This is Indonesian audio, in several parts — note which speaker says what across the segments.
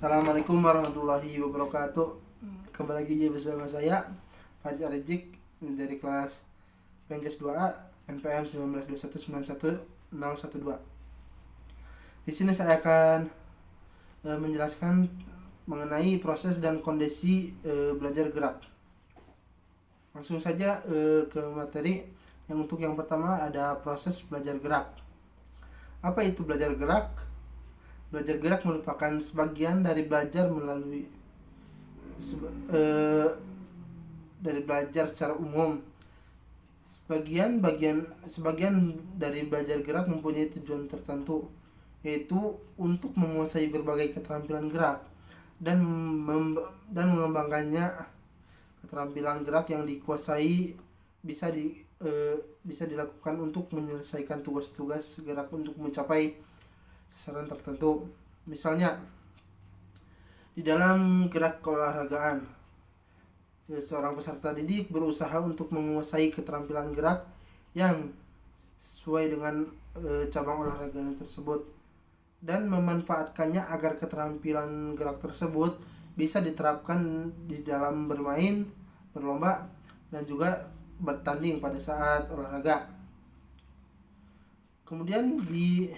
Speaker 1: Assalamualaikum warahmatullahi wabarakatuh. Kembali lagi bersama saya Fajar Rijik dari kelas PNJS 2A NPM 192191012. Di sini saya akan menjelaskan mengenai proses dan kondisi belajar gerak. Langsung saja ke materi. Untuk yang pertama ada proses belajar gerak. Apa itu belajar gerak? Belajar gerak merupakan sebagian dari belajar melalui dari belajar secara umum. Sebagian dari belajar gerak mempunyai tujuan tertentu, yaitu untuk menguasai berbagai keterampilan gerak dan mengembangkannya. Keterampilan gerak yang dikuasai bisa dilakukan untuk menyelesaikan tugas-tugas gerak untuk mencapai sasaran tertentu. Misalnya di dalam gerak keolahragaan, seorang peserta didik berusaha untuk menguasai keterampilan gerak yang sesuai dengan cabang olahraga tersebut dan memanfaatkannya agar keterampilan gerak tersebut bisa diterapkan di dalam bermain, berlomba, dan juga bertanding pada saat olahraga. Kemudian di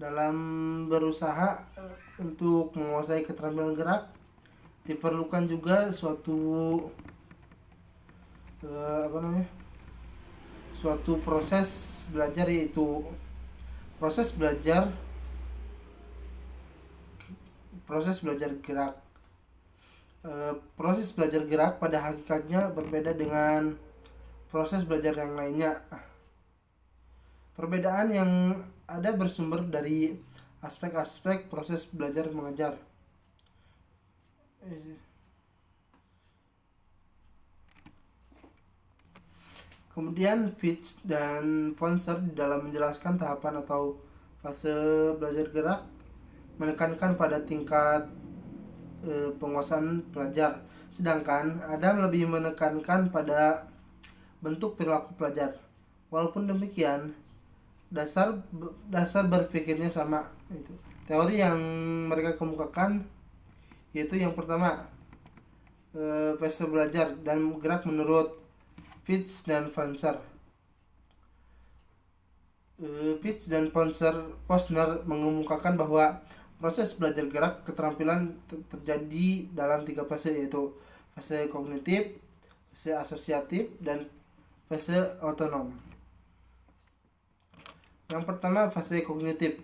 Speaker 1: dalam berusaha untuk menguasai keterampilan gerak diperlukan juga suatu proses belajar, yaitu proses belajar gerak. Proses belajar gerak pada hakikatnya berbeda dengan proses belajar yang lainnya. Perbedaan yang ada bersumber dari aspek-aspek proses belajar mengajar. Kemudian Fitch dan Fonser di dalam menjelaskan tahapan atau fase belajar gerak menekankan pada tingkat penguasaan pelajar, sedangkan Adam lebih menekankan pada bentuk perilaku pelajar. Walaupun demikian, dasar berpikirnya sama. Teori yang mereka kemukakan yaitu yang pertama, fase belajar dan gerak menurut Fitch dan Fonser. Fitch dan Posner mengemukakan bahwa proses belajar gerak keterampilan terjadi dalam 3 fase, yaitu fase kognitif, fase asosiatif, dan fase otonom. Yang pertama, fase kognitif.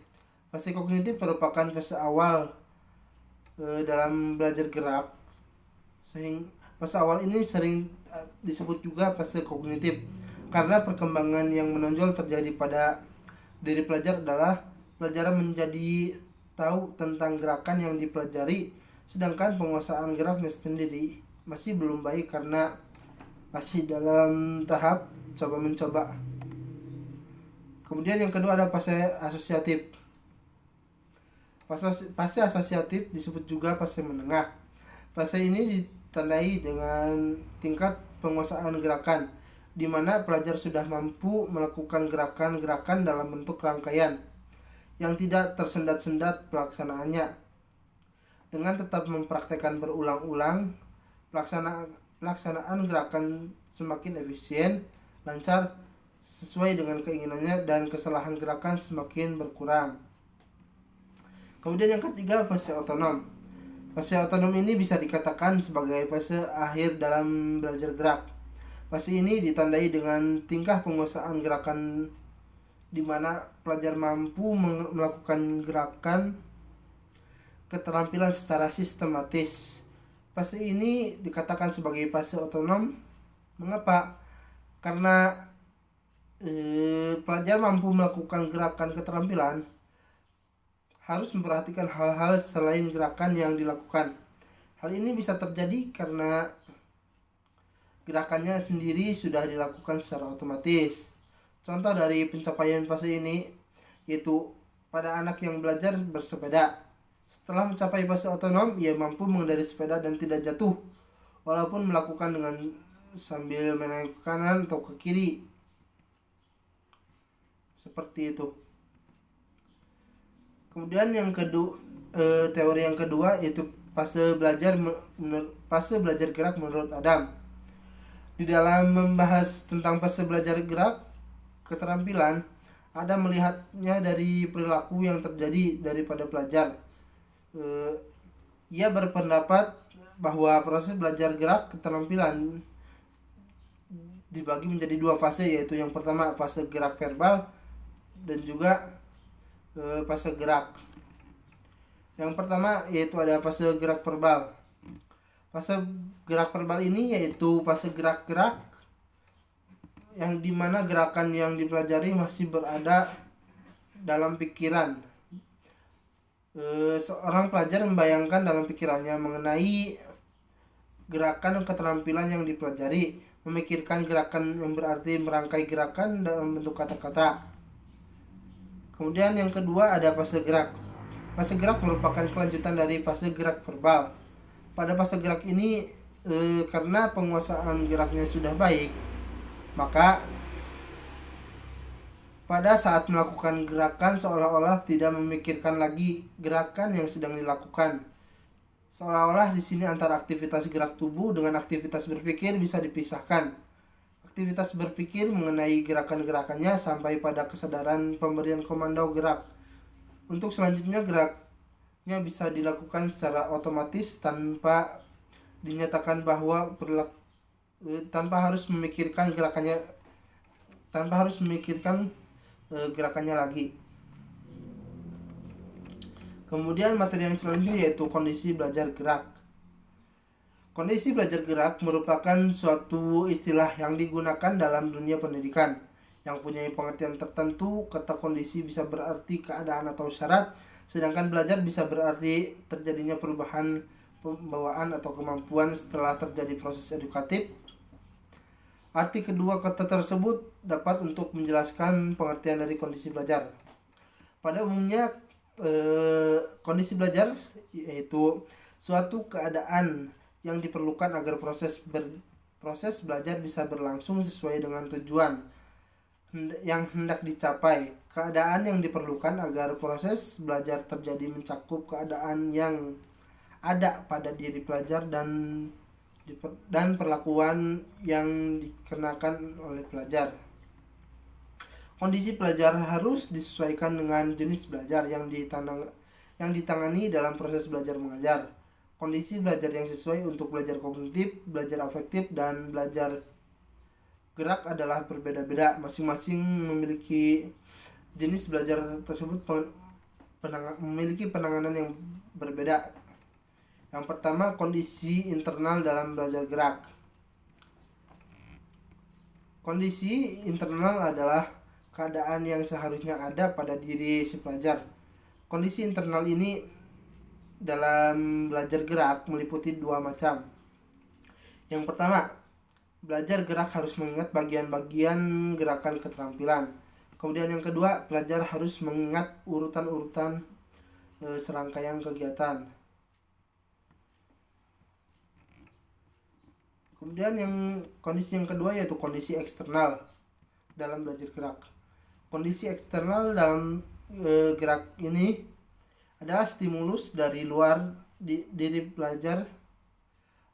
Speaker 1: Fase kognitif merupakan fase awal dalam belajar gerak. Fase awal ini sering disebut juga fase kognitif karena perkembangan yang menonjol terjadi pada diri pelajar adalah pelajaran menjadi tahu tentang gerakan yang dipelajari, sedangkan penguasaan geraknya sendiri masih belum baik karena masih dalam tahap coba-mencoba. Kemudian yang kedua ada fase asosiatif. Fase asosiatif disebut juga fase menengah. Fase ini ditandai dengan tingkat penguasaan gerakan, di mana pelajar sudah mampu melakukan gerakan-gerakan dalam bentuk rangkaian yang tidak tersendat-sendat pelaksanaannya. Dengan tetap mempraktekkan berulang-ulang, pelaksanaan gerakan semakin efisien, lancar, sesuai dengan keinginannya, dan kesalahan gerakan semakin berkurang. Kemudian yang ketiga, fase otonom. Fase otonom ini bisa dikatakan sebagai fase akhir dalam belajar gerak. Fase ini ditandai dengan tingkah penguasaan gerakan di mana pelajar mampu melakukan gerakan keterampilan secara sistematis. Fase ini dikatakan sebagai fase otonom. Mengapa? Karena pelajar mampu melakukan gerakan keterampilan harus memperhatikan hal-hal selain gerakan yang dilakukan. Hal ini bisa terjadi karena gerakannya sendiri sudah dilakukan secara otomatis. Contoh dari pencapaian fase ini yaitu pada anak yang belajar bersepeda. Setelah mencapai fase otonom, ia mampu mengendarai sepeda dan tidak jatuh, walaupun melakukan dengan sambil menengok ke kanan atau ke kiri. Seperti itu. Kemudian yang kedua, teori yang kedua yaitu fase belajar gerak menurut Adam. Di dalam membahas tentang fase belajar gerak keterampilan, Adam melihatnya dari perilaku yang terjadi daripada pelajar. Ia berpendapat bahwa proses belajar gerak keterampilan dibagi menjadi dua fase, yaitu yang pertama fase gerak verbal dan juga fase gerak. Yang pertama yaitu ada fase gerak verbal. Fase gerak verbal ini yaitu fase gerak-gerak yang dimana gerakan yang dipelajari masih berada dalam pikiran. Seorang pelajar membayangkan dalam pikirannya mengenai gerakan keterampilan yang dipelajari, memikirkan gerakan yang berarti merangkai gerakan dalam bentuk kata-kata. Kemudian yang kedua ada fase gerak. Fase gerak merupakan kelanjutan dari fase gerak verbal. Pada fase gerak ini karena penguasaan geraknya sudah baik, maka pada saat melakukan gerakan seolah-olah tidak memikirkan lagi gerakan yang sedang dilakukan. Seolah-olah di sini antara aktivitas gerak tubuh dengan aktivitas berpikir bisa dipisahkan. Aktivitas berpikir mengenai gerakan-gerakannya sampai pada kesadaran pemberian komando gerak. Untuk selanjutnya geraknya bisa dilakukan secara otomatis tanpa dinyatakan bahwa tanpa harus memikirkan gerakannya lagi. Kemudian materi yang selanjutnya yaitu kondisi belajar gerak. Kondisi belajar gerak merupakan suatu istilah yang digunakan dalam dunia pendidikan yang punya pengertian tertentu. Kata kondisi bisa berarti keadaan atau syarat, sedangkan belajar bisa berarti terjadinya perubahan pembawaan atau kemampuan setelah terjadi proses edukatif. Arti kedua kata tersebut dapat untuk menjelaskan pengertian dari kondisi belajar. Pada umumnya kondisi belajar yaitu suatu keadaan yang diperlukan agar proses belajar bisa berlangsung sesuai dengan tujuan yang hendak dicapai. Keadaan yang diperlukan agar proses belajar terjadi mencakup keadaan yang ada pada diri pelajar dan perlakuan yang dikenakan oleh pelajar. Kondisi pelajar harus disesuaikan dengan jenis belajar yang ditangani dalam proses belajar mengajar. Kondisi belajar yang sesuai untuk belajar kognitif, belajar afektif, dan belajar gerak adalah berbeda-beda. Masing-masing memiliki jenis belajar tersebut memiliki penanganan yang berbeda. Yang pertama, kondisi internal dalam belajar gerak. Kondisi internal adalah keadaan yang seharusnya ada pada diri si pelajar. Kondisi internal ini dalam belajar gerak meliputi dua macam. Yang pertama, belajar gerak harus mengingat bagian-bagian gerakan keterampilan. Kemudian yang kedua, pelajar harus mengingat urutan-urutan serangkaian kegiatan. Kemudian kondisi yang kedua yaitu kondisi eksternal dalam belajar gerak. Kondisi eksternal dalam gerak ini adalah stimulus dari luar diri pelajar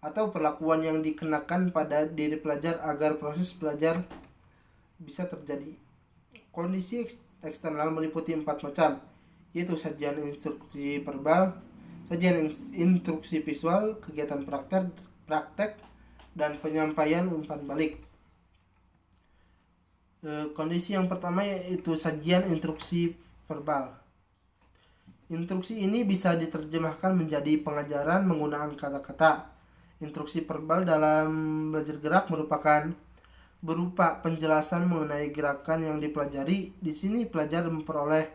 Speaker 1: atau perlakuan yang dikenakan pada diri pelajar agar proses belajar bisa terjadi. Kondisi eksternal meliputi 4 macam, yaitu sajian instruksi verbal, sajian instruksi visual, kegiatan praktek, dan penyampaian umpan balik. Kondisi yang pertama yaitu sajian instruksi verbal. Instruksi ini bisa diterjemahkan menjadi pengajaran menggunakan kata-kata. Instruksi verbal dalam belajar gerak merupakan berupa penjelasan mengenai gerakan yang dipelajari. Di sini pelajar memperoleh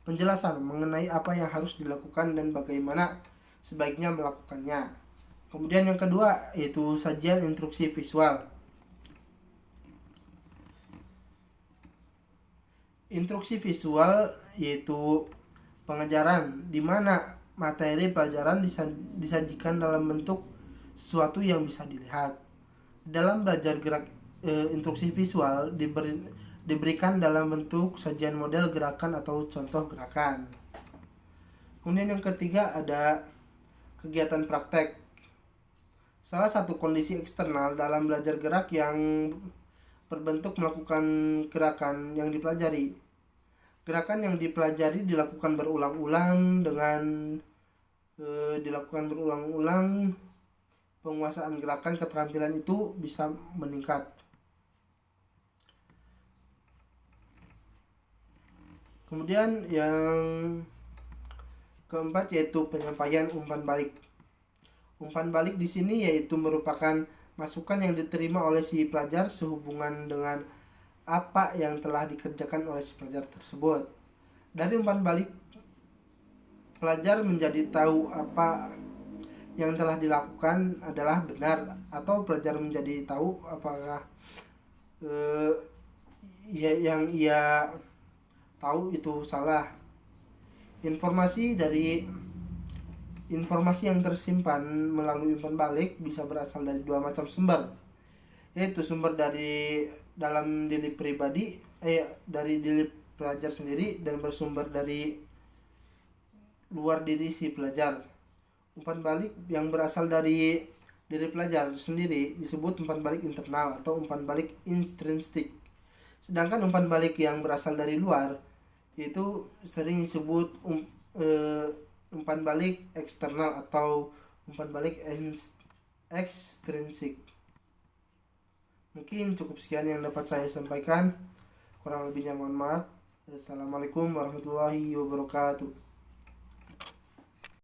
Speaker 1: penjelasan mengenai apa yang harus dilakukan dan bagaimana sebaiknya melakukannya. Kemudian yang kedua yaitu sajian instruksi visual. Instruksi visual yaitu pengajaran di mana materi pelajaran disajikan dalam bentuk sesuatu yang bisa dilihat. Dalam belajar gerak, instruksi visual diberikan dalam bentuk sajian model gerakan atau contoh gerakan. Kemudian yang ketiga ada kegiatan praktek. Salah satu kondisi eksternal dalam belajar gerak yang berbentuk melakukan gerakan yang dipelajari. Gerakan yang dipelajari dilakukan berulang-ulang penguasaan gerakan keterampilan itu bisa meningkat. Kemudian yang keempat yaitu penyampaian umpan balik. Umpan balik di sini yaitu merupakan masukan yang diterima oleh si pelajar sehubungan dengan apa yang telah dikerjakan oleh si pelajar tersebut. Dari umpan balik, pelajar menjadi tahu apa yang telah dilakukan adalah benar, atau pelajar menjadi tahu apakah yang ia tahu itu salah. Informasi yang tersimpan melalui umpan balik bisa berasal dari dua macam sumber, yaitu sumber dari dalam diri pribadi, dari diri pelajar sendiri, dan bersumber dari luar diri si pelajar. Umpan balik yang berasal dari diri pelajar sendiri disebut umpan balik internal atau umpan balik intrinsik. Sedangkan umpan balik yang berasal dari luar itu sering disebut umpan balik eksternal atau umpan balik ekstrinsik. Mungkin cukup sekian yang dapat saya sampaikan. Kurang lebihnya mohon maaf. Assalamualaikum warahmatullahi wabarakatuh.